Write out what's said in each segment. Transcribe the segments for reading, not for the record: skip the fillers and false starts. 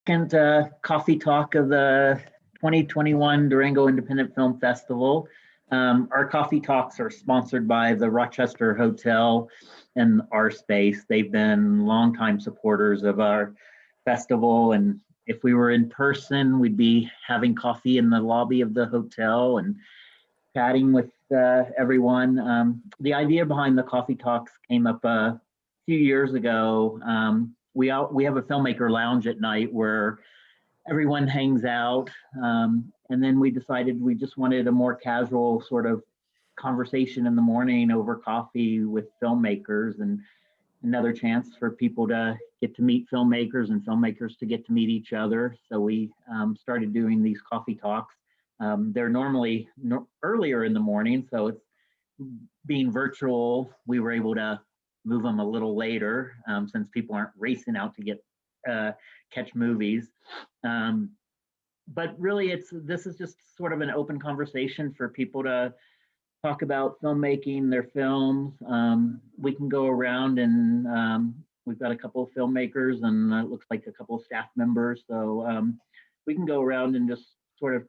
second coffee talk of the 2021 Durango Independent Film Festival. Our coffee talks are sponsored by the Rochester Hotel and our space. They've been longtime supporters of our festival, and if we were in person, we'd be having coffee in the lobby of the hotel and chatting with everyone. The idea behind the coffee talks came up a few years ago. We have a filmmaker lounge at night where everyone hangs out, and then we decided we just wanted a more casual sort of conversation in the morning over coffee with filmmakers, and another chance for people to get to meet filmmakers and filmmakers to get to meet each other. So we started doing these coffee talks. They're normally earlier in the morning, so it's being virtual, we were able to move them a little later since people aren't racing out to get catch movies. But really, this is just sort of an open conversation for people to talk about filmmaking, their films. We can go around and we've got a couple of filmmakers and it looks like a couple of staff members. So we can go around and just sort of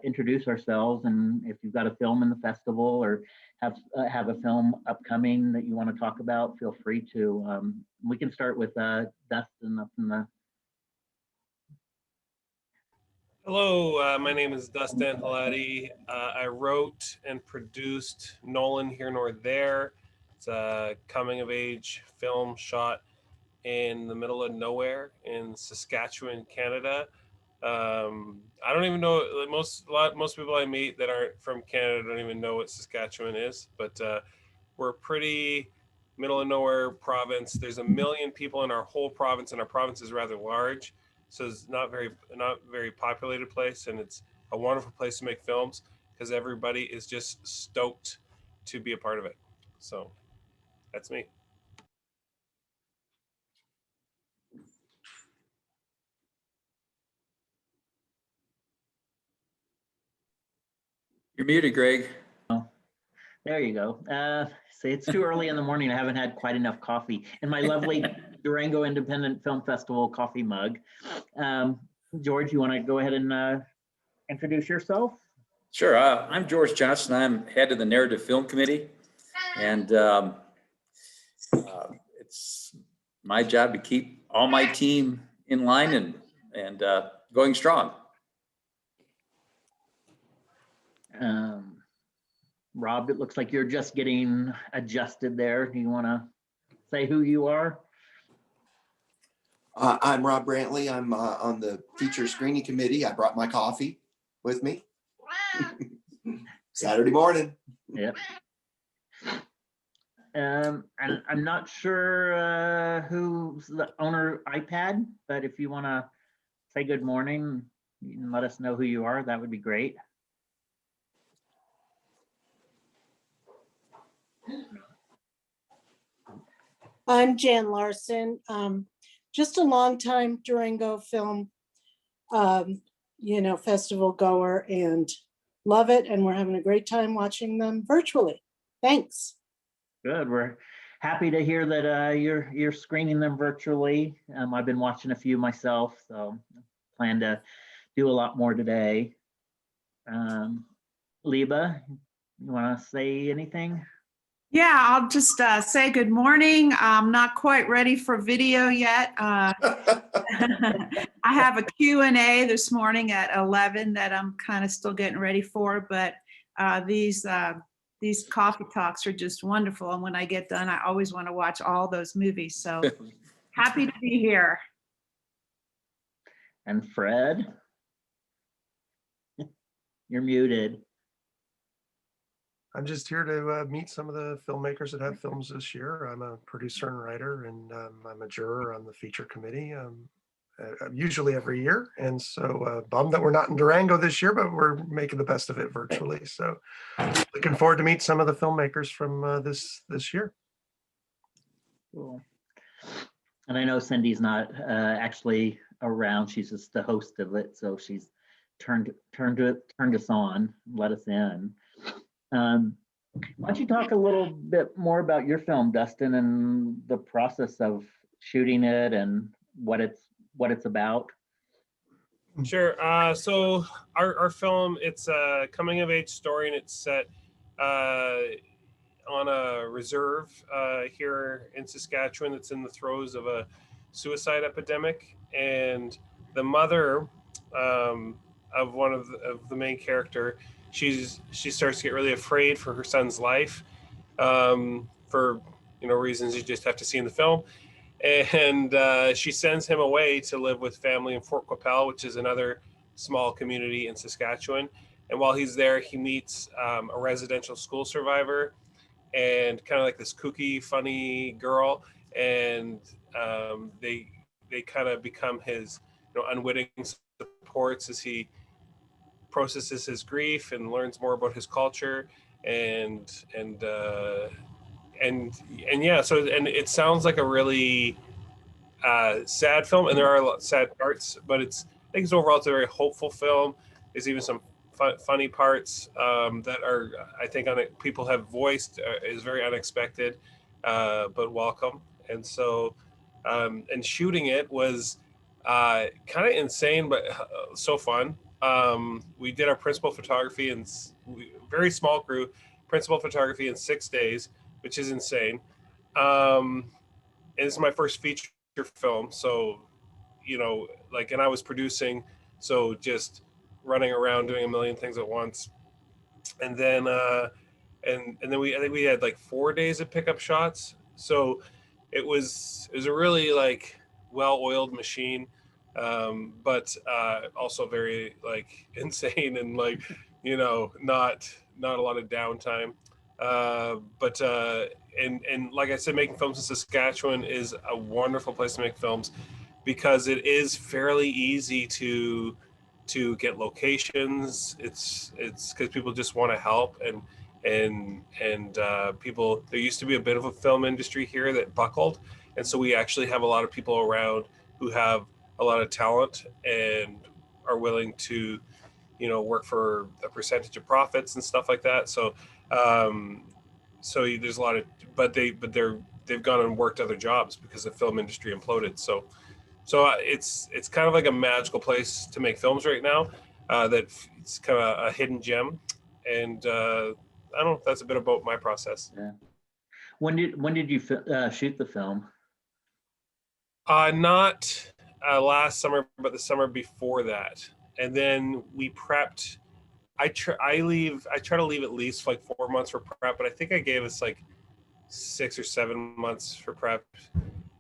introduce ourselves, and if you've got a film in the festival or have a film upcoming that you want to talk about, feel free to. We can start with Dustin up in the. Hello, my name is Dustin Hilati. I wrote and produced Nolan Here Nor There. It's a coming of age film shot in the middle of nowhere in Saskatchewan, Canada. I don't even know, most people I meet that aren't from Canada don't even know what Saskatchewan is, but we're pretty middle of nowhere province. There's 1 million people in our whole province, and our province is rather large, so it's not very populated place, and it's a wonderful place to make films because everybody is just stoked to be a part of it. So that's me. You're muted, Greg. Oh, there you go. See, it's too early in the morning. I haven't had quite enough coffee in my lovely Durango Independent Film Festival coffee mug. George, you want to go ahead and introduce yourself? Sure. I'm George Johnson. I'm head of the Narrative Film Committee, and it's my job to keep all my team in line and going strong. Rob, it looks like you're just getting adjusted there. Do you want to say who you are? I'm Rob Brantley. I'm on the feature screening committee. I brought my coffee with me. Saturday morning. Yep. And I'm not sure who's the owner iPad, but if you want to say good morning and let us know who you are, that would be great. I'm Jan Larson, just a longtime Durango film, festival goer, and love it. And we're having a great time watching them virtually. Thanks. Good. We're happy to hear that you're screening them virtually. I've been watching a few myself, so plan to do a lot more today. Liba, you want to say anything? Yeah, I'll just say good morning. I'm not quite ready for video yet. I have a Q&A this morning at 11 that I'm kind of still getting ready for, but these coffee talks are just wonderful. And when I get done, I always want to watch all those movies. So happy to be here. And Fred, you're muted. I'm just here to meet some of the filmmakers that have films this year. I'm a producer and writer, and I'm a juror on the feature committee, usually every year. And so bummed that we're not in Durango this year, but we're making the best of it virtually. So looking forward to meet some of the filmmakers from this year. Cool. And I know Cindy's not actually around. She's just the host of it, so she's turned us on, let us in. Why don't you talk a little bit more about your film, Dustin, and the process of shooting it and what it's about? Sure. So our film, it's a coming of age story, and it's set on a reserve here in Saskatchewan that's in the throes of a suicide epidemic. And the mother of one of the main character, she starts to get really afraid for her son's life, for reasons you just have to see in the film. And she sends him away to live with family in Fort Qu'Appelle, which is another small community in Saskatchewan. And while he's there, he meets a residential school survivor and kind of like this kooky, funny girl, and they kind of become his unwitting supports as he processes his grief and learns more about his culture, and yeah. So and it sounds like a really sad film, and there are a lot of sad parts, but I think overall it's a very hopeful film. There's even some funny parts that are, I think, people have voiced is very unexpected, but welcome. And so, and shooting it was kind of insane, but so fun. We did our principal photography in very small crew, principal photography in 6 days, which is insane. And this is my first feature film, so and I was producing, so just running around doing a million things at once. And then and then I think we had like 4 days of pickup shots, so it was a really like well-oiled machine, but also very like insane, and like not a lot of downtime, but and like I said, making films in Saskatchewan is a wonderful place to make films, because it is fairly easy to get locations. It's because people just want to help, and people, there used to be a bit of a film industry here that buckled, and so we actually have a lot of people around who have a lot of talent and are willing to work for a percentage of profits and stuff like that. So so there's a lot of, but they've gone and worked other jobs because the film industry imploded. So it's kind of like a magical place to make films right now. That it's kind of a hidden gem, and I don't know if that's a bit about my process. Yeah. When did you shoot the film? Not last summer, but the summer before that. And then we prepped. I try to leave at least like 4 months for prep, but I think I gave us like 6 or 7 months for prep,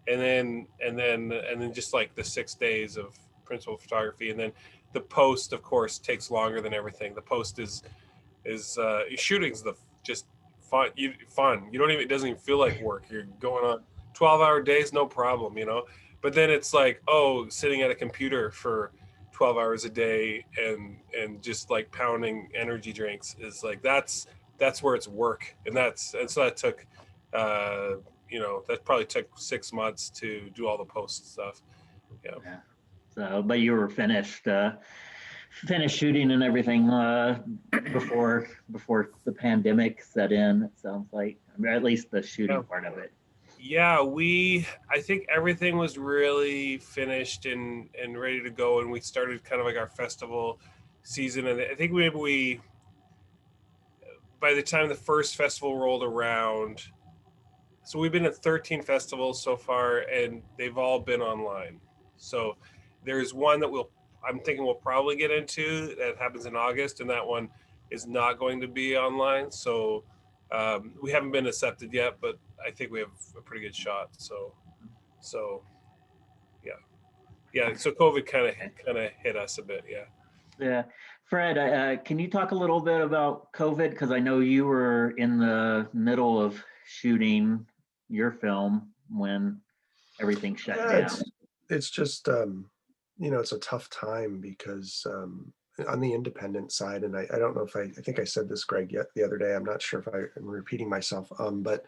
and then just like the 6 days of principal photography, and then the post, of course, takes longer than everything. The post is shooting's just fun. You don't even, it doesn't even feel like work. You're going on 12-hour days, no problem, But then it's like, sitting at a computer for 12 hours a day and just like pounding energy drinks is like, that's where it's work. And so that took that probably took 6 months to do all the post stuff. Yeah. So, but you were finished shooting and everything before the pandemic set in, it sounds like. I mean, at least the shooting part of it. Yeah, I think everything was really finished and ready to go, and we started kind of like our festival season. And I think maybe by the time the first festival rolled around, so we've been at 13 festivals so far, and they've all been online. So there's one that I'm thinking we'll probably get into that happens in August, and that one is not going to be online. So we haven't been accepted yet, but I think we have a pretty good shot. So yeah. So COVID kind of hit us a bit. Yeah. Yeah. Fred, can you talk a little bit about COVID? Because I know you were in the middle of shooting your film when everything shut down. It's just, it's a tough time because on the independent side, and I don't know if I think I said this, Greg, yet the other day, I'm not sure if I'm repeating myself, but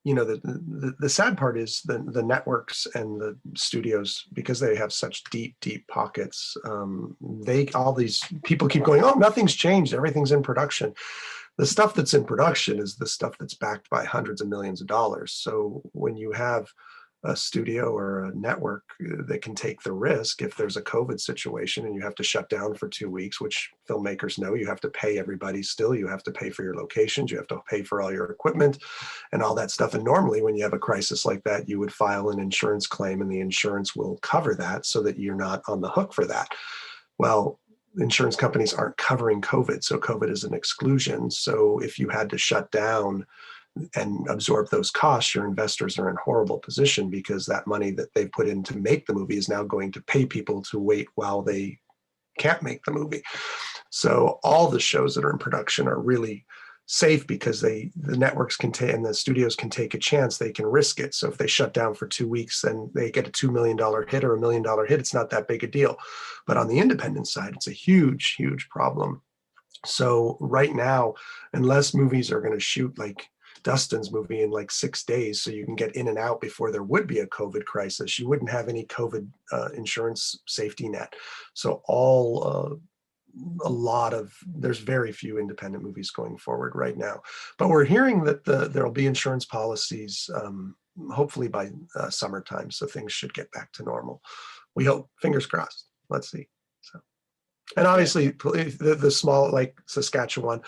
the sad part is the networks and the studios, because they have such deep pockets, all these people keep going, oh, nothing's changed, everything's in production. The stuff that's in production is the stuff that's backed by hundreds of millions of dollars. So when you have a studio or a network that can take the risk if there's a COVID situation and you have to shut down for 2 weeks, which filmmakers know you have to pay everybody still. You have to pay for your locations, you have to pay for all your equipment and all that stuff. And normally when you have a crisis like that, you would file an insurance claim and the insurance will cover that so that you're not on the hook for that. Well, insurance companies aren't covering COVID, so COVID is an exclusion. So if you had to shut down and absorb those costs, your investors are in horrible position because that money that they've put in to make the movie is now going to pay people to wait while they can't make the movie. So all the shows that are in production are really safe because the networks can take and the studios can take a chance, they can risk it. So if they shut down for 2 weeks, then they get a $2 million hit or $1 million hit. It's not that big a deal. But on the independent side, it's a huge, huge problem. So right now, unless movies are going to shoot like Dustin's movie in like 6 days, so you can get in and out before there would be a COVID crisis, you wouldn't have any COVID insurance safety net. So there's very few independent movies going forward right now. But we're hearing that there'll be insurance policies hopefully by summertime, so things should get back to normal. We hope, fingers crossed. Let's see. So. And obviously, the small, like Saskatchewan,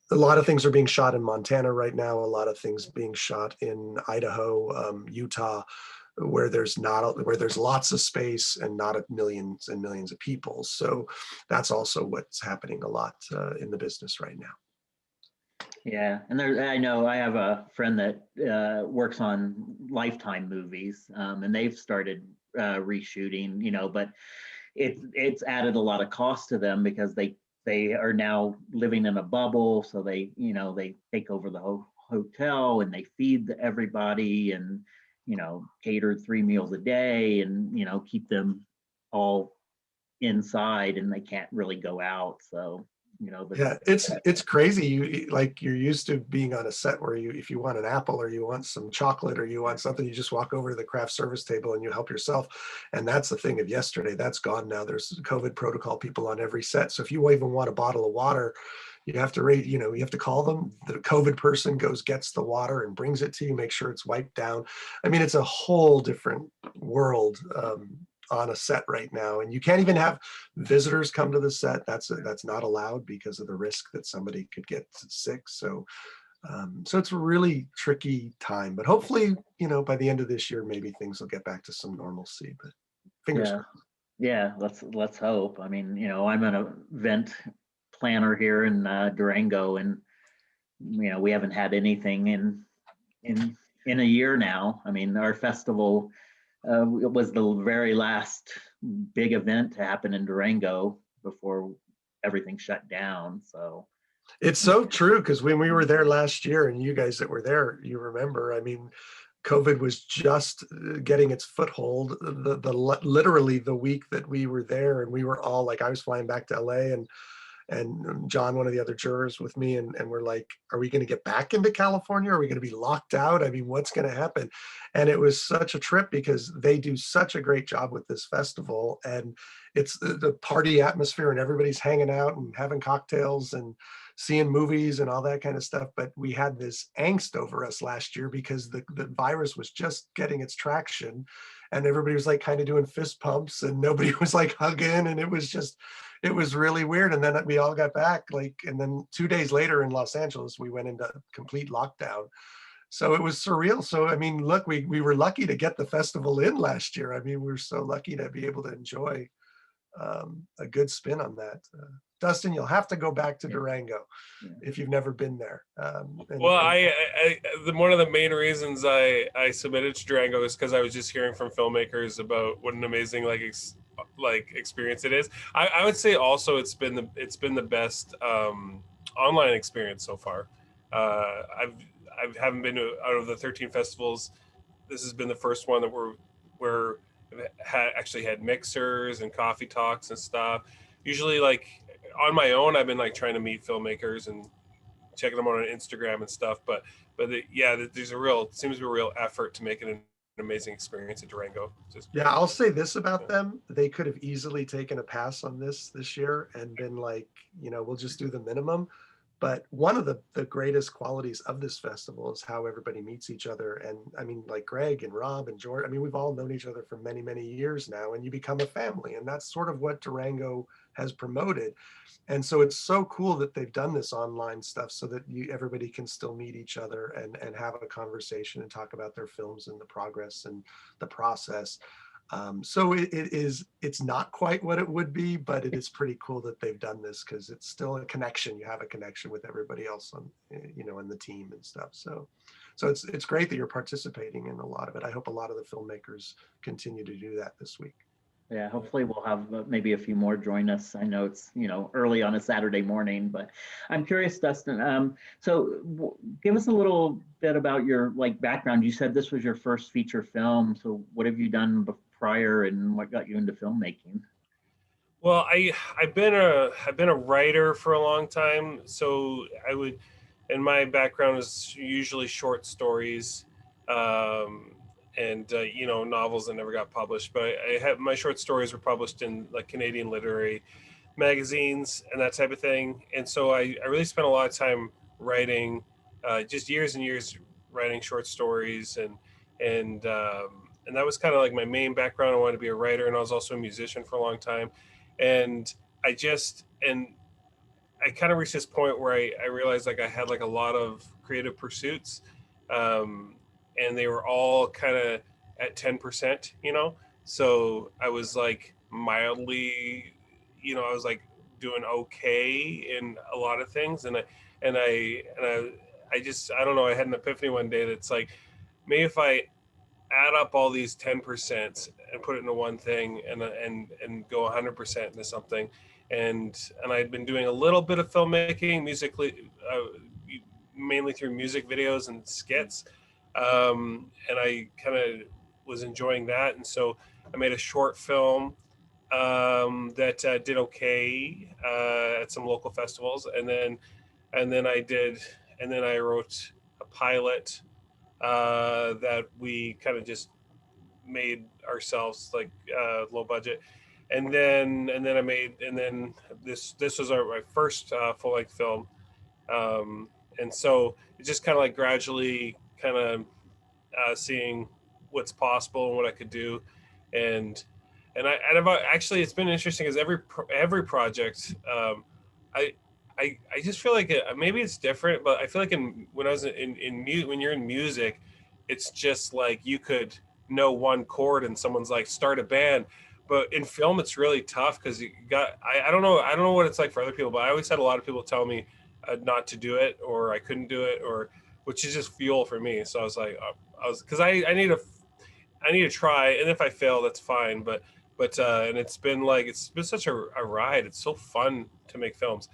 a lot of things are being shot in Montana right now. A lot of things being shot in Idaho, Utah, where there's lots of space and not millions and millions of people. So that's also what's happening a lot in the business right now. Yeah, and I know I have a friend that works on Lifetime movies, and they've started reshooting, but it's added a lot of cost to them because they are now living in a bubble. So they take over the whole hotel and they feed everybody and, cater 3 meals a day and, keep them all inside and they can't really go out. So, yeah, it's crazy. You're used to being on a set where if you want an apple or you want some chocolate or you want something, you just walk over to the craft service table and you help yourself. And that's the thing of yesterday. That's gone now. There's COVID protocol people on every set. So if you even want a bottle of water, you have to you have to call them. The COVID person gets the water and brings it to you, make sure it's wiped down. I mean, it's a whole different world on a set right now, and you can't even have visitors come to the set. That's not allowed because of the risk that somebody could get sick. So it's a really tricky time, but hopefully, by the end of this year, maybe things will get back to some normalcy, but fingers crossed. Yeah, let's hope. I mean, I'm an event planner here in Durango, and we haven't had anything in a year now. I mean, our festival it was the very last big event to happen in Durango before everything shut down. So it's so true, because when we were there last year, and you guys that were there, you remember, I mean, COVID was just getting its foothold. Literally the week that we were there, and we were all like, I was flying back to LA, and John, one of the other jurors with me, and we're like, are we going to get back into California? Are we going to be locked out? I mean, what's going to happen? And it was such a trip because they do such a great job with this festival, and it's the party atmosphere and everybody's hanging out and having cocktails and seeing movies and all that kind of stuff. But we had this angst over us last year because the virus was just getting its traction, and everybody was like kind of doing fist pumps and nobody was like hugging, and it was really weird. And then we all got back, and then 2 days later in Los Angeles, we went into complete lockdown. So it was surreal. So, I mean, look, we were lucky to get the festival in last year. I mean, we were so lucky to be able to enjoy a good spin on that. Dustin, you'll have to go back to Durango if you've never been there. One of the main reasons I submitted to Durango is because I was just hearing from filmmakers about what an amazing experience it is. I would say also it's been the best online experience so far. I haven't been to, out of the 13 festivals, this has been the first one that we're actually had mixers and coffee talks and stuff. Usually, on my own, I've been trying to meet filmmakers and checking them out on Instagram and stuff. But there's seems to be a real effort to make it an amazing experience at Durango. I'll say this about them: they could have easily taken a pass on this year and been like, we'll just do the minimum. But one of the greatest qualities of this festival is how everybody meets each other. And I mean, like Greg and Rob and George, I mean, we've all known each other for many, many years now, and you become a family. And that's sort of what Durango has promoted. And so it's so cool that they've done this online stuff so that everybody can still meet each other and have a conversation and talk about their films and the progress and the process. So it's not quite what it would be, but it is pretty cool that they've done this because it's still a connection. You have a connection with everybody else on, you know, in the team and stuff. So it's great that you're participating in a lot of it. I hope a lot of the filmmakers continue to do that this week. Yeah, hopefully we'll have maybe a few more join us. I know it's, you know, early on a Saturday morning, but I'm curious, Dustin. Give us a little bit about your background. You said this was your first feature film. So what have you done prior, and what got you into filmmaking? Well, I've been a writer for a long time. So and my background is usually short stories. And you know, novels that never got published, but I have my short stories were published in like Canadian literary magazines and that type of thing. And so I really spent a lot of time writing, just years and years writing short stories, and that was kind of like my main background. I wanted to be a writer, and I was also a musician for a long time. And I kind of reached this point where I realized like I had like a lot of creative pursuits. And they were all kind of at 10%, you know? So I was like mildly, you know, I was like doing okay in a lot of things. And I don't know, I had an epiphany one day that's like, maybe if I add up all these 10% and put it into one thing and go 100% into something. And I'd been doing a little bit of filmmaking musically, mainly through music videos and skits. And I kind of was enjoying that. And so I made a short film that did okay at some local festivals. And then I wrote a pilot that we kind of just made ourselves, like low budget. And then this was my first full-length film. And so it just kind of like gradually kind of seeing what's possible and what I could do. And I've actually, it's been interesting because every project, I just feel like maybe it's different, but I feel like when I was when you're in music, it's just like you could know one chord and someone's like start a band. But in film, it's really tough because you got, I don't know what it's like for other people, but I always had a lot of people tell me not to do it, or I couldn't do it, or which is just fuel for me. So I was like, because I need to try, and if I fail, that's fine. But and it's been such a ride. It's so fun to make films,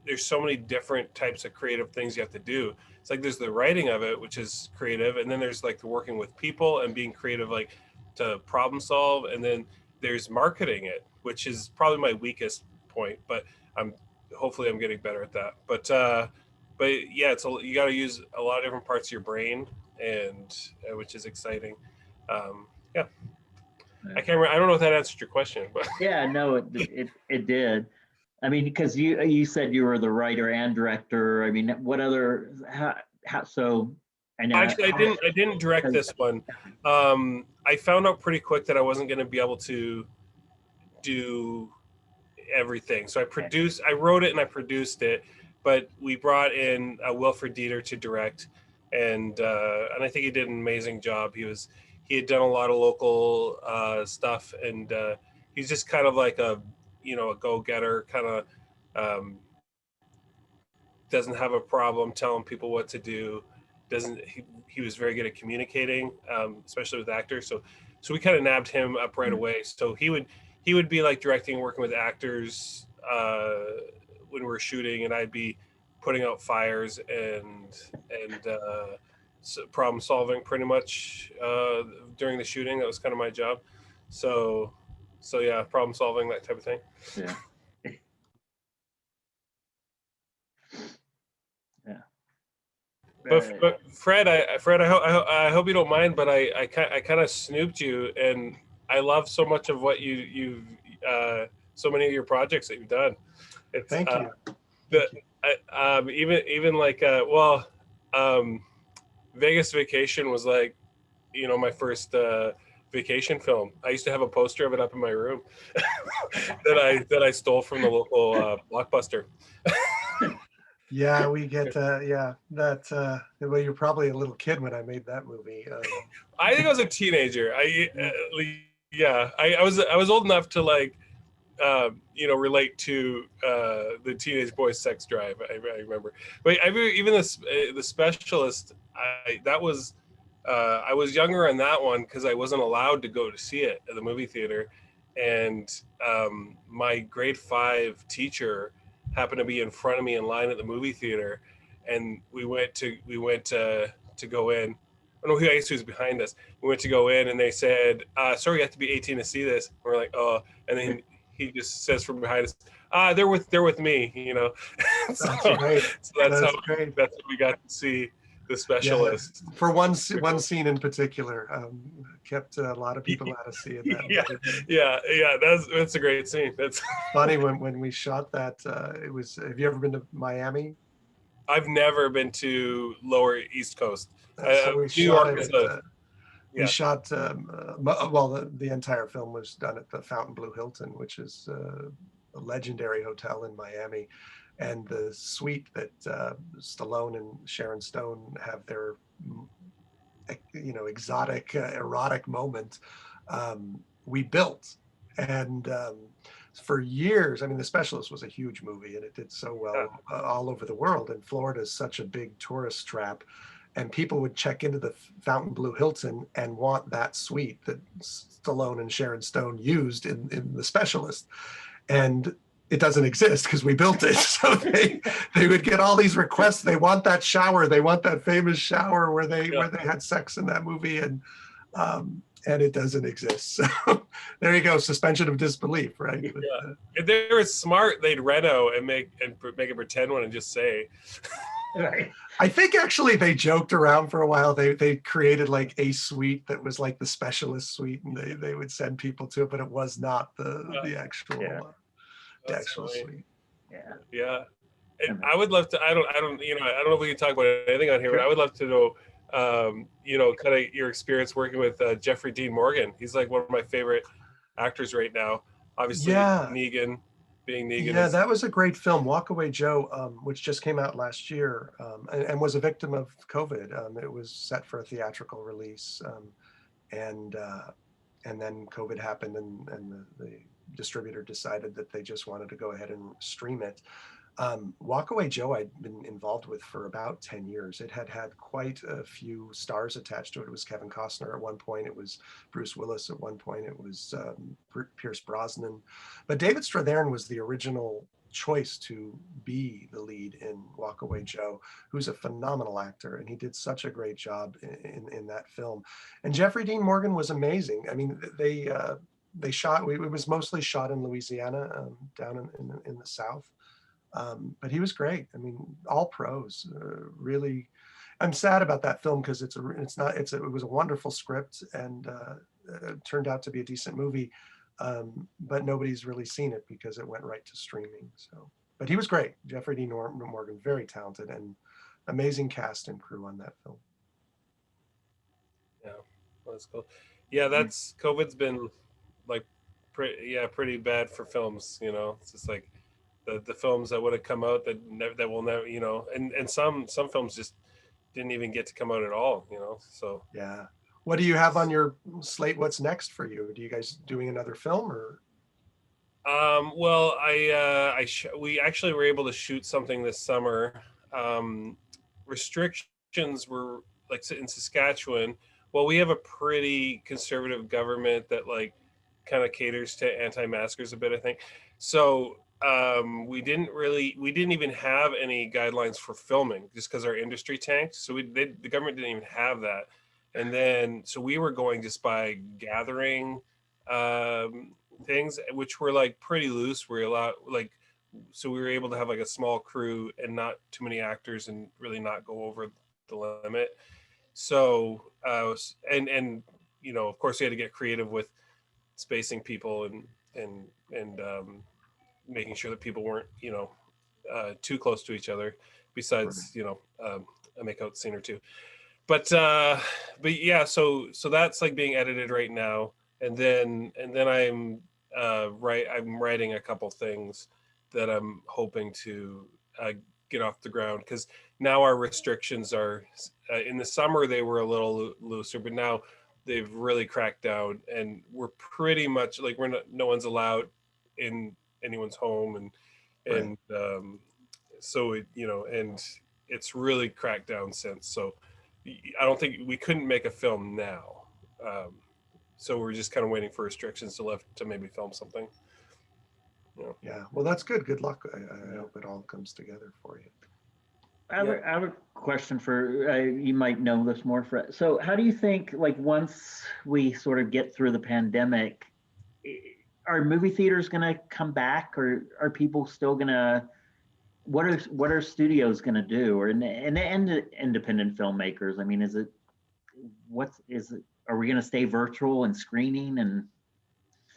there's so many different types of creative things you have to do. It's like there's the writing of it, which is creative, and then there's like the working with people and being creative, like to problem solve, and then there's marketing it, which is probably my weakest point, but hopefully I'm getting better at that. But yeah, you got to use a lot of different parts of your brain, and which is exciting. Yeah, I can't remember, I don't know if that answered your question, but Yeah, no, it did. I mean, because you said you were the writer and director. I mean, what other how so? I know. Actually, I didn't direct this one. I found out pretty quick that I wasn't going to be able to do everything. So I wrote it and I produced it, but we brought in Wilfred Dieter to direct, and I think he did an amazing job. He had done a lot of local stuff, and he's just kind of like a go-getter, kind of doesn't have a problem telling people what to do. He was very good at communicating, especially with actors. So we kind of nabbed him up right away. So he would be like directing and working with actors when we're shooting, and I'd be putting out fires and problem solving pretty much during the shooting. That was kind of my job. So yeah, problem solving, that type of thing. Yeah. Yeah. But Fred, I hope you don't mind, but I kind of snooped you, and I love so much of what you've so many of your projects that you've done. It's, Thank you. The, even like Vegas Vacation was like, you know, my first vacation film. I used to have a poster of it up in my room that I stole from the local Blockbuster. Yeah, we get that. Well, you're probably a little kid when I made that movie. I think I was a teenager. I was old enough to like you know, relate to the teenage boy's sex drive. I remember, but even this the Specialist. I was younger on that one because I wasn't allowed to go to see it at the movie theater, and my grade 5 teacher happened to be in front of me in line at the movie theater, and we went to go in. Oh, no, I guess he was behind us. We went to go in, and they said, "Sorry, you have to be 18 to see this." And we're like, "Oh," and then he just says from behind us, they're with me," you know. That's great. So that's Great. how we got to see The Specialist. Yeah, for one scene in particular, kept a lot of people out of seeing that. Yeah. That's a great scene. That's funny when we shot that. It was. Have you ever been to Miami? I've never been to Lower East Coast. So we New shot York it. is a We shot. Well, the entire film was done at the Fontainebleau Hilton, which is a legendary hotel in Miami, and the suite that Stallone and Sharon Stone have their, you know, exotic, erotic moment, we built, and for years. I mean, The Specialist was a huge movie, and it did so well all over the world. And Florida is such a big tourist trap. And people would check into the Fontainebleau Hilton and want that suite that Stallone and Sharon Stone used in The Specialist. And it doesn't exist because we built it. So they would get all these requests. They want that shower. They want that famous shower where they had sex in that movie. And it doesn't exist. So there you go. Suspension of disbelief, right? But, if they were smart, they'd reno and make it pretend one and just say. Right. I think actually they joked around for a while. They created like a suite that was like the Specialist suite, and they would send people to it, but it was not the actual suite. Yeah. And I would love to. I don't know if we can talk about anything on here, but I would love to know, you know, kind of your experience working with Jeffrey Dean Morgan. He's like one of my favorite actors right now. Obviously, Negan. Being Negan. Yeah, that was a great film, Walkaway Joe, which just came out last year, and was a victim of COVID. It was set for a theatrical release, and then COVID happened, and the distributor decided that they just wanted to go ahead and stream it. Walkaway Joe I'd been involved with for about 10 years. It had quite a few stars attached to it. It was Kevin Costner at one point. It was Bruce Willis at one point. It was Pierce Brosnan. But David Strathairn was the original choice to be the lead in Walkaway Joe, who's a phenomenal actor, and he did such a great job in that film. And Jeffrey Dean Morgan was amazing. I mean, they shot. It was mostly shot in Louisiana, down in the South. But he was great. I mean, all pros. Really, I'm sad about that film because it was a wonderful script, and it turned out to be a decent movie. But nobody's really seen it because it went right to streaming. So, but he was great. Jeffrey Dean Morgan, very talented, and amazing cast and crew on that film. Yeah, that's cool. Yeah, that's COVID's been like pretty bad for films. You know, it's just like. The films that would have come out that will never, you know, and some films just didn't even get to come out at all, you know. So yeah, what do you have on your slate? What's next for you? Do you guys doing another film or? Well, we actually were able to shoot something this summer. Restrictions were like in Saskatchewan. Well, we have a pretty conservative government that like kind of caters to anti-maskers a bit, I think. So. We didn't even have any guidelines for filming just because our industry tanked. So the government didn't even have that. And then, so we were going just by gathering things, which were like pretty loose. We were able to have like a small crew and not too many actors and really not go over the limit. So, and you know, of course we had to get creative with spacing people and making sure that people weren't, too close to each other, besides, a makeout scene or two. But yeah, so that's like being edited right now. And then I'm writing a couple things that I'm hoping to get off the ground, because now our restrictions are in the summer they were a little looser, but now they've really cracked down, and we're pretty much like no one's allowed in anyone's home, and so and it's really cracked down since. So I don't think we couldn't make a film now. So we're just kind of waiting for restrictions to lift to maybe film something. Yeah, well, that's good. Good luck. I hope it all comes together for you. I have a question for you. Might know this more. So, how do you think, like, once we sort of get through the pandemic, are movie theaters going to come back, or are people still going to? What are studios going to do, or and independent filmmakers? I mean, Are we going to stay virtual and screening? And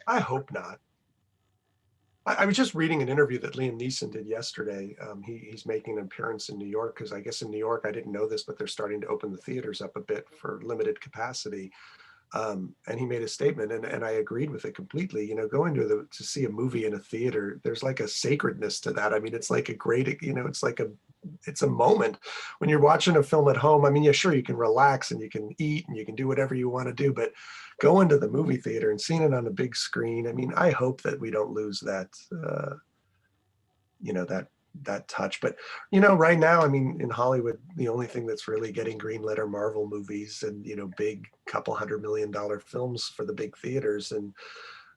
I hope not. I was just reading an interview that Liam Neeson did yesterday. He's making an appearance in New York, because I guess in New York, I didn't know this, but they're starting to open the theaters up a bit for limited capacity. And he made a statement, and I agreed with it completely. Going to see a movie in a theater, there's like a sacredness to that. I mean, it's like a great, it's a moment when you're watching a film at home. I mean, yeah, sure, you can relax and you can eat and you can do whatever you want to do, but going to the movie theater and seeing it on a big screen, I mean, I hope that we don't lose that, that touch. But right now, I mean, in Hollywood, the only thing that's really getting greenlit are Marvel movies and big couple $100 million films for the big theaters. And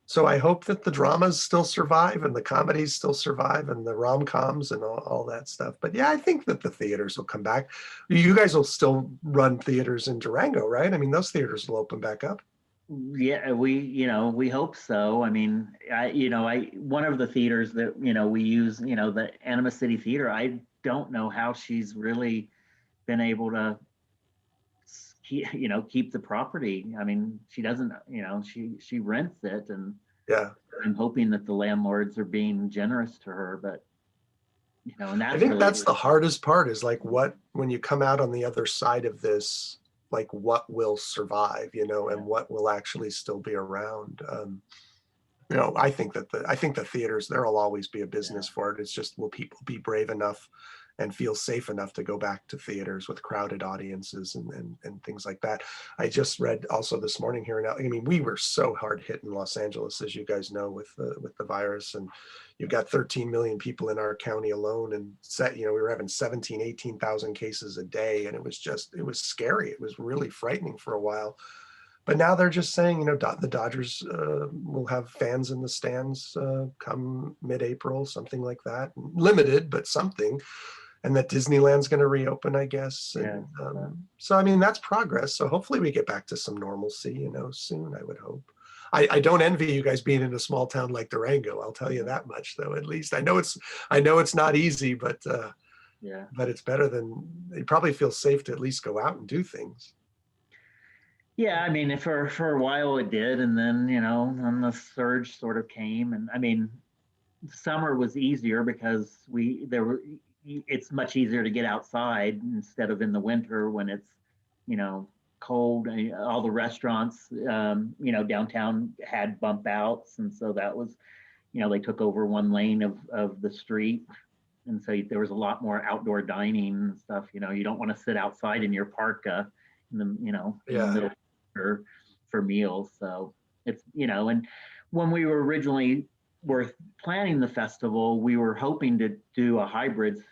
so I hope that the dramas still survive and the comedies still survive and the rom-coms and all that stuff. But yeah, I think that the theaters will come back. You guys will still run theaters in Durango, right? I mean, those theaters will open back up. yeah, we hope so. I mean, one of the theaters that we use, the Anima City Theater. I don't know how she's really been able to keep the property. I mean, she doesn't, she rents it, and Yeah. I'm hoping that the landlords are being generous to her, but and that's I think really, that's the hardest part, is like, when you come out on the other side of this, like what will survive, and what will actually still be around. I think the theaters, there'll always be a business for it. It's just, will people be brave enough and feel safe enough to go back to theaters with crowded audiences and things like that. I just read also this morning here I mean, we were so hard hit in Los Angeles, as you guys know, with the virus, and you've got 13 million people in our county alone, and we were having 18,000 cases a day, and it was scary. It was really frightening for a while. But now they're just saying, the Dodgers will have fans in the stands come mid-April, something like that. Limited, but something. And that Disneyland's going to reopen, I guess. And, so, I mean, that's progress. So hopefully we get back to some normalcy, soon, I would hope. I don't envy you guys being in a small town like Durango. I'll tell you that much, though. At least I know it's not easy, but but it's better than, you probably feel safe to at least go out and do things. Yeah, I mean, for a while it did, and then then the surge sort of came, and I mean, summer was easier because it's much easier to get outside instead of in the winter when it's cold. All the restaurants downtown had bump outs, and so that was they took over one lane of the street, and so there was a lot more outdoor dining and stuff. You don't want to sit outside in your parka in the in the middle for meals. So it's and when we were planning the festival, we were hoping to do a hybrid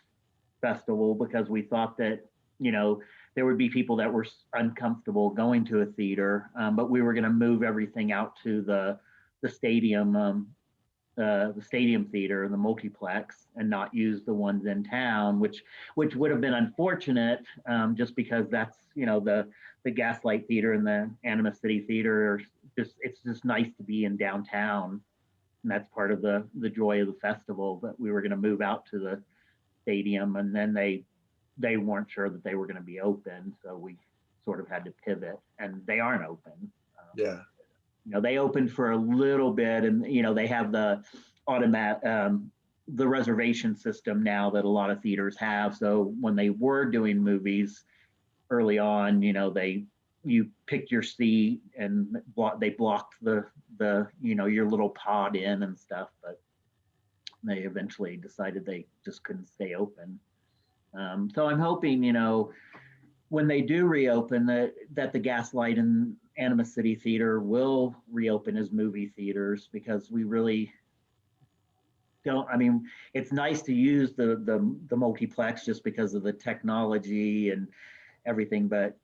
festival, because we thought that there would be people that were uncomfortable going to a theater, but we were going to move everything out to the stadium theater, the multiplex, and not use the ones in town, which would have been unfortunate, just because that's the Gaslight Theater and the Anima City Theater it's just nice to be in downtown, and that's part of the joy of the festival. But we were going to move out to the stadium, and then they weren't sure that they were going to be open, so we sort of had to pivot, and they aren't open. They opened for a little bit, and they have the the reservation system now that a lot of theaters have. So when they were doing movies early on, you picked your seat and they blocked the your little pod in and stuff, but they eventually decided they just couldn't stay open. So I'm hoping, when they do reopen, that the Gaslight and Anima City Theater will reopen as movie theaters, because we really don't. I mean, it's nice to use the multiplex just because of the technology and everything, but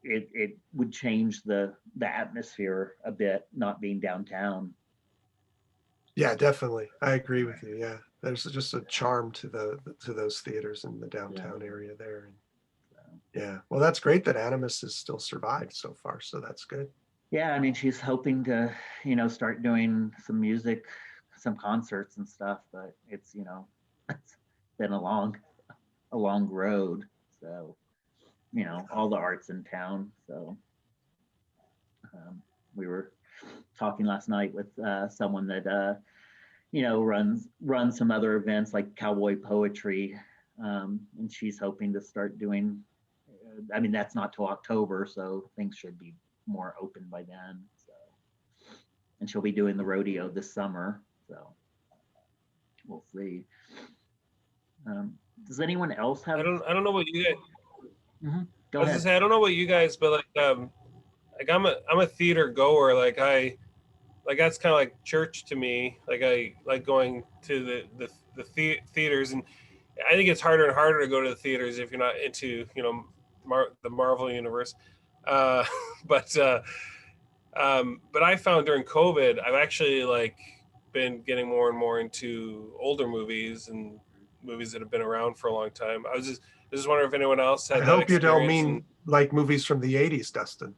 it would change the atmosphere a bit, not being downtown. Yeah, definitely. I agree with you. Yeah, there's just a charm to those theaters in the downtown area there. And yeah, well, that's great that Animus has still survived so far. So that's good. Yeah, I mean, she's hoping to, start doing some music, some concerts and stuff, but it's, it's been a long road. So, all the arts in town. So we were talking last night with someone that, runs some other events like cowboy poetry. And she's hoping to start doing, I mean, that's not till October, so things should be more open by then. So, and she'll be doing the rodeo this summer. So we'll see. Does anyone else have? I don't know what you guys. Mm-hmm. Go I was ahead. gonna say, I don't know what you guys, but I'm a theater goer. Like that's kind of like church to me. Like I like going to the theaters, and I think it's harder and harder to go to the theaters if you're not into the Marvel universe. But I found during COVID, I've actually been getting more and more into older movies and movies that have been around for a long time. I was just wondering if anyone else had I that hope you don't experience. mean like movies from the 80s, Dustin.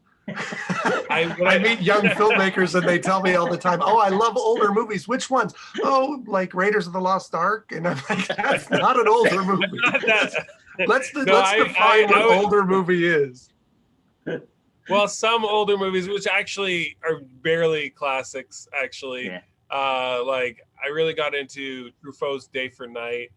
I meet young filmmakers and they tell me all the time, oh, I love older movies. Which ones? Oh, like Raiders of the Lost Ark. And I'm like, that's not an older movie. Let's define what older movie is. Well, some older movies, which actually are barely classics, actually. Yeah. I really got into Truffaut's Day for Night.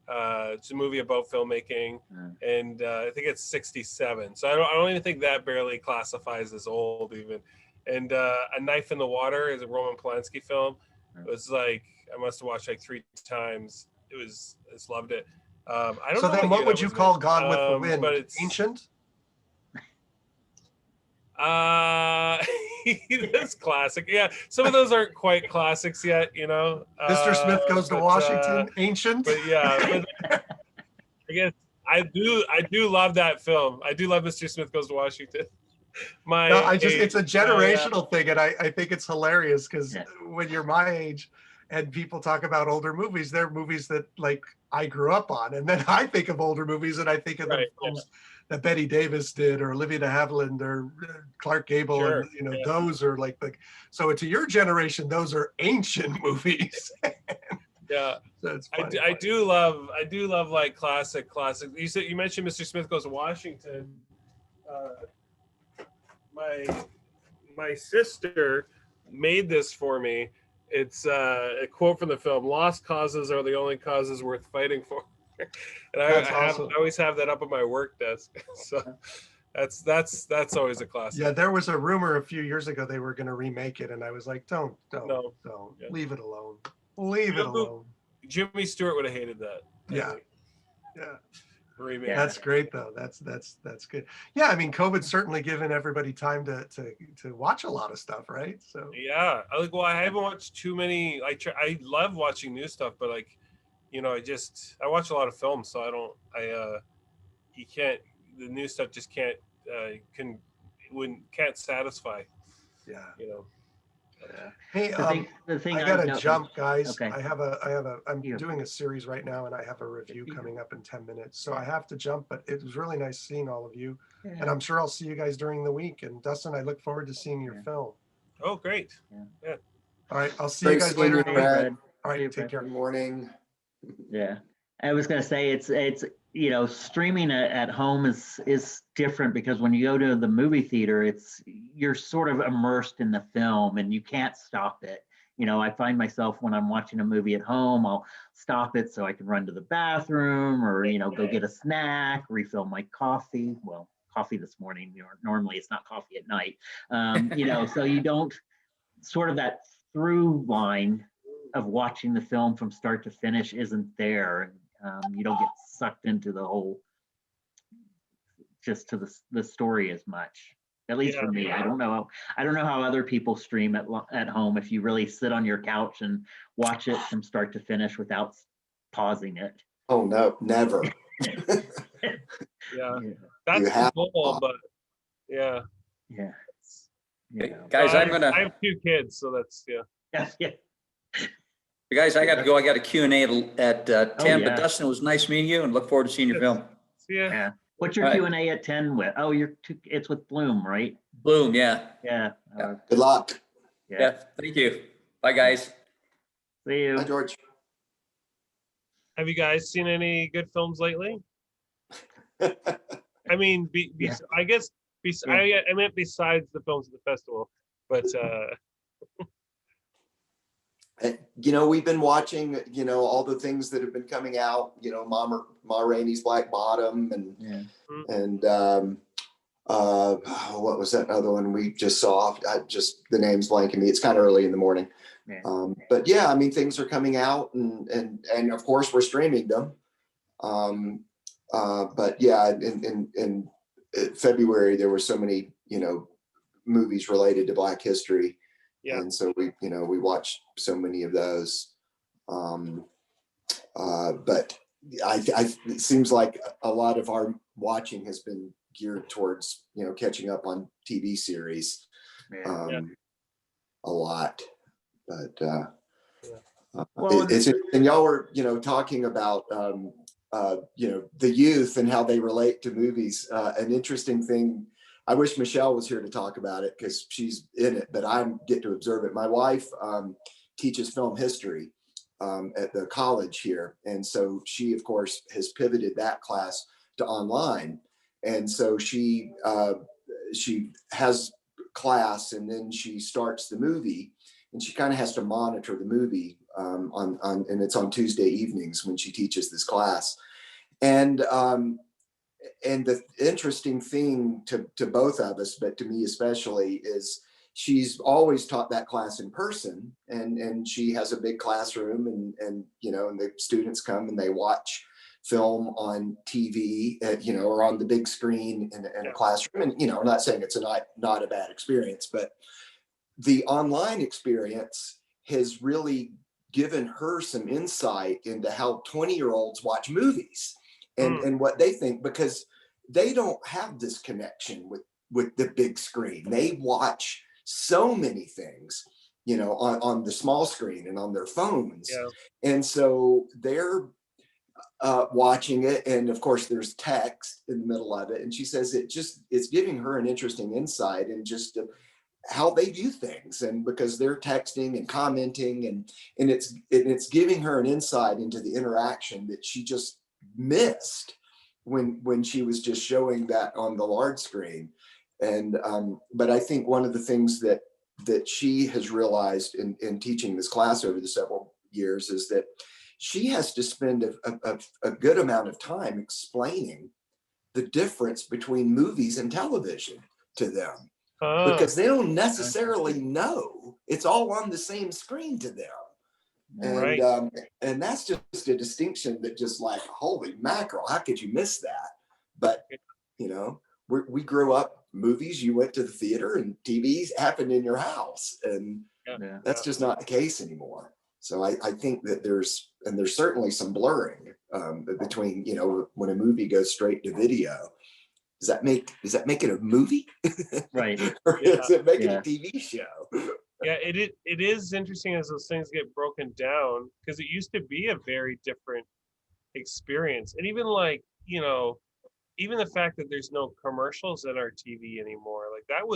It's a movie about filmmaking, and I think it's 1967. So I don't even think that barely classifies as old even. And A Knife in the Water is a Roman Polanski film. It was I must have watched 3 times. I just loved it. I don't so know then what would you call Gone with the Wind? But it's ancient? That's classic. Yeah, some of those aren't quite classics yet, Mr. Smith Goes to Washington, ancient. But yeah, I guess I do love that film. I do love Mr. Smith Goes to Washington. It's a generational thing, and I think it's hilarious because when you're my age and people talk about older movies, they're movies that I grew up on, and then I think of older movies and I think of the films that Betty Davis did, or Olivia de Havilland, or Clark Gable, Sure. and those are so to your generation, those are ancient movies. Yeah, so it's funny. I do love classic. You mentioned Mr. Smith Goes to Washington. My sister made this for me. It's a quote from the film: "Lost causes are the only causes worth fighting for." And I always have that up on my work desk. So that's always a classic. Yeah, there was a rumor a few years ago they were going to remake it, and I was like, don't. Yeah. Leave it alone. Leave it alone. Jimmy Stewart would have hated that. Yeah. Remake. That's great though. That's good. Yeah, I mean, COVID's certainly given everybody time to watch a lot of stuff, right? So yeah, I haven't watched too many. I love watching new stuff, but I watch a lot of films, so the new stuff just can't satisfy. Yeah. Yeah. Hey, the thing I gotta jump, guys. Okay. I'm doing a series right now, and I have a review coming up in 10 minutes. So I have to jump, but it was really nice seeing all of you. Yeah. And I'm sure I'll see you guys during the week. And Dustin, I look forward to seeing your film. Oh, great. Yeah. All right. I'll see you guys later. All right. Take care. Good morning. Yeah. I was going to say it's streaming at home is different, because when you go to the movie theater, you're sort of immersed in the film and you can't stop it. I find myself when I'm watching a movie at home, I'll stop it so I can run to the bathroom or, go get a snack, refill my coffee. Well, coffee this morning, normally it's not coffee at night. So you don't sort of that through line of watching the film from start to finish isn't there. You don't get sucked into the whole, just to the story as much. At least for me, I don't know how other people stream at home. If you really sit on your couch and watch it from start to finish without pausing it. Oh no, never. Yeah, You that's the have goal, but yeah. Yeah. Guys, So I'm gonna. I have 2 kids, so that's Yeah. Guys, I got to go. I got a Q&A at 10. yeah. But Dustin, it was nice meeting you, and look forward to seeing your film. See ya. Yeah. What's your All right. Q&A at 10 with? Oh, it's with Bloom, right? Bloom, yeah. Yeah. Yeah. Good luck. Yeah. Thank you. Bye, guys. See you. Hi, George. Have you guys seen any good films lately? I mean, Yeah. I guess Yeah. I meant besides the films at the festival, but We've been watching, all the things that have been coming out, Ma Rainey's Black Bottom and what was that other one we just saw? The name's blanking me. It's kind of early in the morning. Yeah. But yeah, I mean, things are coming out and of course we're streaming them. But yeah, in February, there were so many, movies related to Black history. yeah. And so we watched so many of those. But it seems like a lot of our watching has been geared towards, catching up on TV series. Yeah. A lot, but Well, it's and y'all were, talking about, the youth and how they relate to movies. An interesting thing. I wish Michelle was here to talk about it because she's in it, but I get to observe it. My wife teaches film history at the college here. And so she, of course, has pivoted that class to online. And so she has class and then she starts the movie and she kind of has to monitor the movie and it's on Tuesday evenings when she teaches this class. And the interesting thing to both of us, but to me especially, is she's always taught that class in person, and she has a big classroom, and the students come and they watch film on TV, or on the big screen in a classroom. And I'm not saying it's not a bad experience, but the online experience has really given her some insight into how 20-year-olds watch movies. And what they think, because they don't have this connection with the big screen. They watch so many things, on the small screen and on their phones. Yeah. And so they're watching it. And of course there's text in the middle of it. And she says it's giving her an interesting insight in just how they view things. And because they're texting and commenting and it's giving her an insight into the interaction that she just missed when she was just showing that on the large screen. And but I think one of the things that she has realized in teaching this class over the several years is that she has to spend a good amount of time explaining the difference between movies and television to them, because they don't necessarily know. It's all on the same screen to them. And Right. And that's just a distinction that just like, holy mackerel, how could you miss that? But we grew up, movies, you went to the theater, and TVs happened in your house, and that's just not the case anymore. So I think that there's certainly some blurring between, when a movie goes straight to video. Does that make it a movie? Right. Or does it make it a TV show? Yeah, it is interesting as those things get broken down, because it used to be a very different experience. And even even the fact that there's no commercials in our TV anymore, like that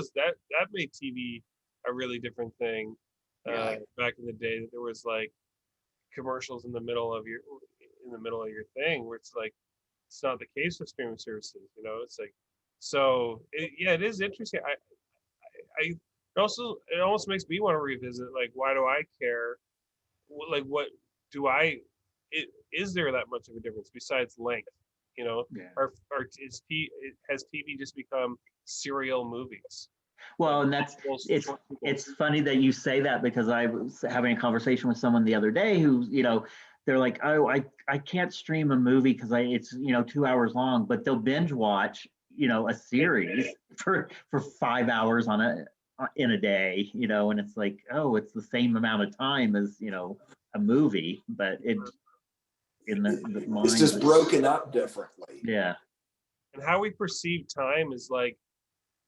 made TV a really different thing. Back in the day, that there was like commercials in the middle of your thing, where it's like, it's not the case with streaming services. It's like, so it is interesting. it almost makes me want to revisit, like, why do I care? Like, what do is there that much of a difference besides length? You know, Yeah. or has TV just become serial movies? Well, and it's funny that you say that, because I was having a conversation with someone the other day who, they're like, oh, I can't stream a movie because it's 2 hours long, but they'll binge watch a series for 5 hours in a day, and it's like, oh, it's the same amount of time as a movie, but it's in the mind. It's just broken up differently. Yeah. And how we perceive time is like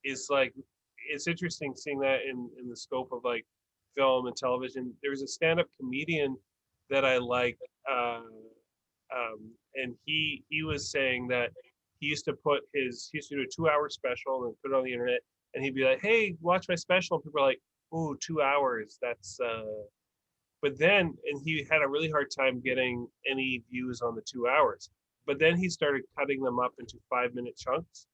it's interesting seeing that in the scope of like film and television. There's a stand-up comedian that I like, and he was saying that he used to do a 2-hour special and put it on the internet, and he'd be like, hey, watch my special, and people are like, ooh, 2 hours, that's but then, and he had a really hard time getting any views on the 2 hours, but then he started cutting them up into 5-minute chunks,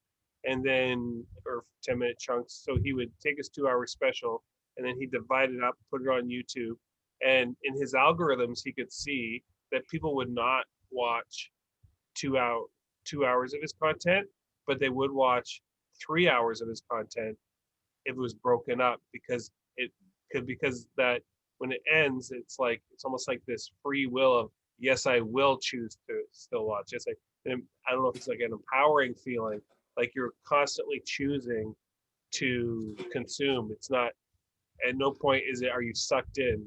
and then, or 10-minute chunks. So he would take his 2-hour special and then he'd divide it up, put it on YouTube. And in his algorithms, he could see that people would not watch 2 hours of his content, but they would watch 3 hours of his content if it was broken up, because that when it ends, it's almost like this free will of, yes, I will choose to still watch. Yes, and I don't know if it's like an empowering feeling, like you're constantly choosing to consume. It's not, at no point are you sucked in,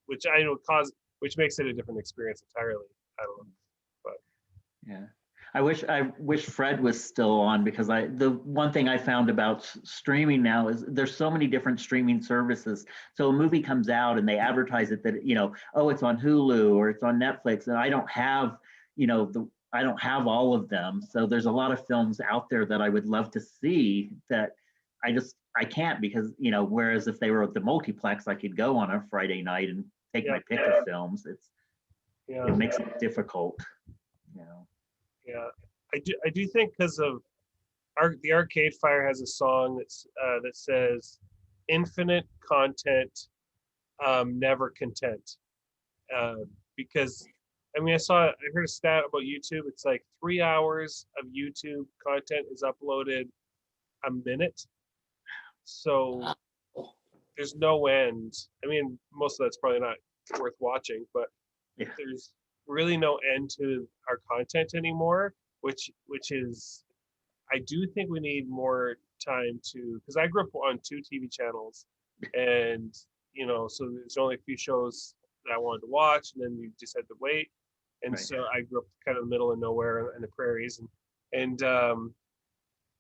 which I know which makes it a different experience entirely. I don't know, but yeah. I wish Fred was still on, because the one thing I found about streaming now is there's so many different streaming services. So a movie comes out and they advertise it that, oh, it's on Hulu or it's on Netflix, and I don't have, I don't have all of them. So there's a lot of films out there that I would love to see that I can't, because, whereas if they were at the multiplex, I could go on a Friday night and take my pick of films. It makes it difficult, Yeah, I do think, because of the Arcade Fire has a song that says, "Infinite content, never content," because I mean I heard a stat about YouTube. It's like 3 hours of YouTube content is uploaded a minute, so there's no end. I mean, most of that's probably not worth watching, but yeah. There's really no end to our content anymore, which is, I do think we need more time to, because I grew up on 2 TV channels, and so there's only a few shows that I wanted to watch, and then you just had to wait. And Right. So I grew up kind of in the middle of nowhere in the prairies, and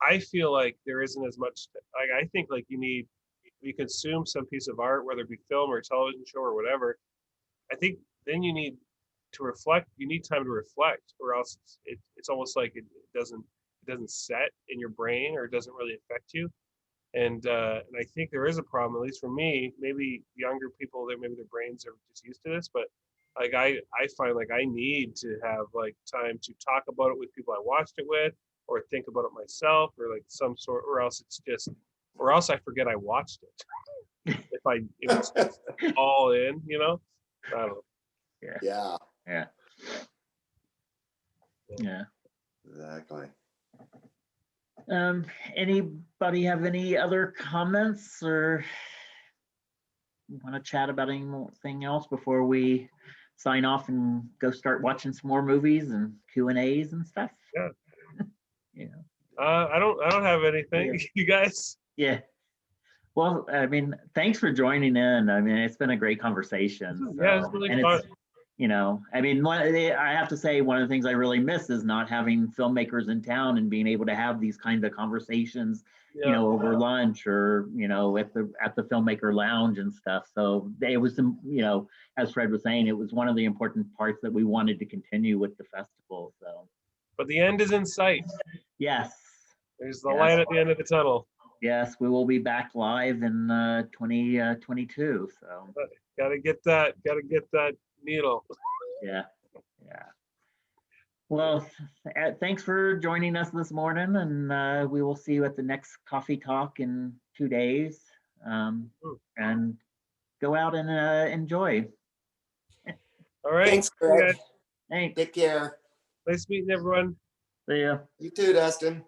I feel like there isn't as much, like, I think like you consume some piece of art, whether it be film or television show or whatever. I think then you need to reflect. You need time to reflect, or else it's almost like it doesn't set in your brain, or it doesn't really affect you. And I think there is a problem, at least for me. Maybe younger people, maybe their brains are just used to this, but like I find like I need to have like time to talk about it with people I watched it with, or think about it myself, or like some sort, or else I forget I watched it. if it's just all in, I don't know. Yeah, Yeah. exactly. Anybody have any other comments, or want to chat about anything else before we sign off and go start watching some more movies and Q&As and stuff? Yeah. Yeah. I don't have anything. Yeah. You guys? Yeah. Well, I mean, thanks for joining in. I mean, it's been a great conversation. Yeah, it's really and fun. I mean, I have to say, one of the things I really miss is not having filmmakers in town and being able to have these kinds of conversations, over lunch, or, at the filmmaker lounge and stuff. So it was, as Fred was saying, it was one of the important parts that we wanted to continue with the festival. So. But the end is in sight. Yes. There's the light at the end of the tunnel. Yes, we will be back live in 2022. So. Gotta get that needle. Yeah. Well, thanks for joining us this morning, and we will see you at the next coffee talk in 2 days. And go out and enjoy. All right. Thanks, See you Greg. guys. Thanks. Take care. Nice meeting everyone. See ya. You too, Dustin.